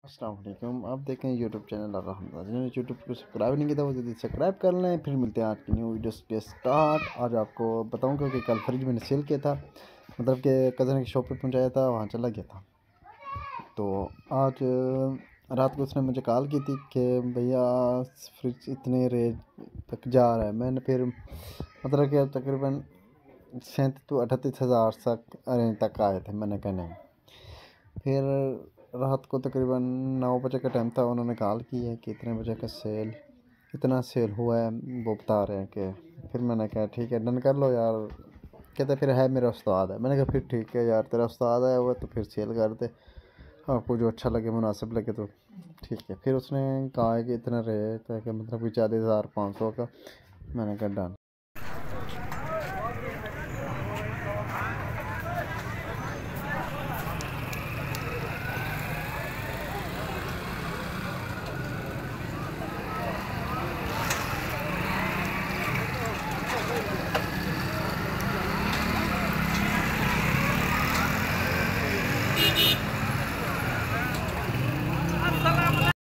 अस्सलाम वालेकुम। आप देखें यूट्यूब चैनल और रहमत। जिन्होंने यूट्यूब को सब्सक्राइब नहीं किया वो जल्दी सब्सक्राइब कर लें। फिर मिलते हैं आज की न्यू वीडियोस के स्टार्ट। आज आपको बताऊंगा कि कल फ्रिज मैंने सेल किया था, मतलब कि कज़न की शॉप पे पहुंचाया था, वहाँ चला गया था। तो आज रात को उसने मुझे कॉल की थी कि भैया फ्रिज इतने रेट तक जा रहा है। मैंने फिर मतलब कि तकरीबन 37-38 हज़ार तक आए थे। मैंने कहा नहीं। फिर रात को तकरीबन 9 बजे का टाइम था, उन्होंने कॉल की है कि इतने बजे का इतना सेल हुआ है, वो बता रहे हैं कि। फिर मैंने कहा ठीक है, डन कर लो यार। कहते फिर है मेरा उस्ताद है। मैंने कहा फिर ठीक है यार, तेरा उस्ताद आया हुआ तो फिर सेल कर दे, आपको जो अच्छा लगे मुनासिब लगे तो ठीक है। फिर उसने कहा है कि इतना रेट है कि मतलब कि 40,500 का। मैंने कहा डन।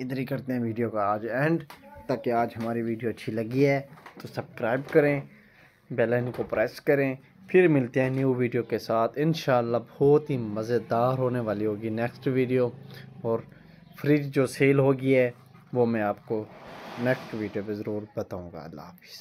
इधर ही करते हैं वीडियो का आज एंड। ताकि आज हमारी वीडियो अच्छी लगी है तो सब्सक्राइब करें, बेल आइकन को प्रेस करें। फिर मिलते हैं न्यू वीडियो के साथ इंशाल्लाह। बहुत ही मज़ेदार होने वाली होगी नेक्स्ट वीडियो। और फ्रिज जो सेल होगी है वो मैं आपको नेक्स्ट वीडियो पे ज़रूर बताऊंगा। अल्लाह हाफिज़।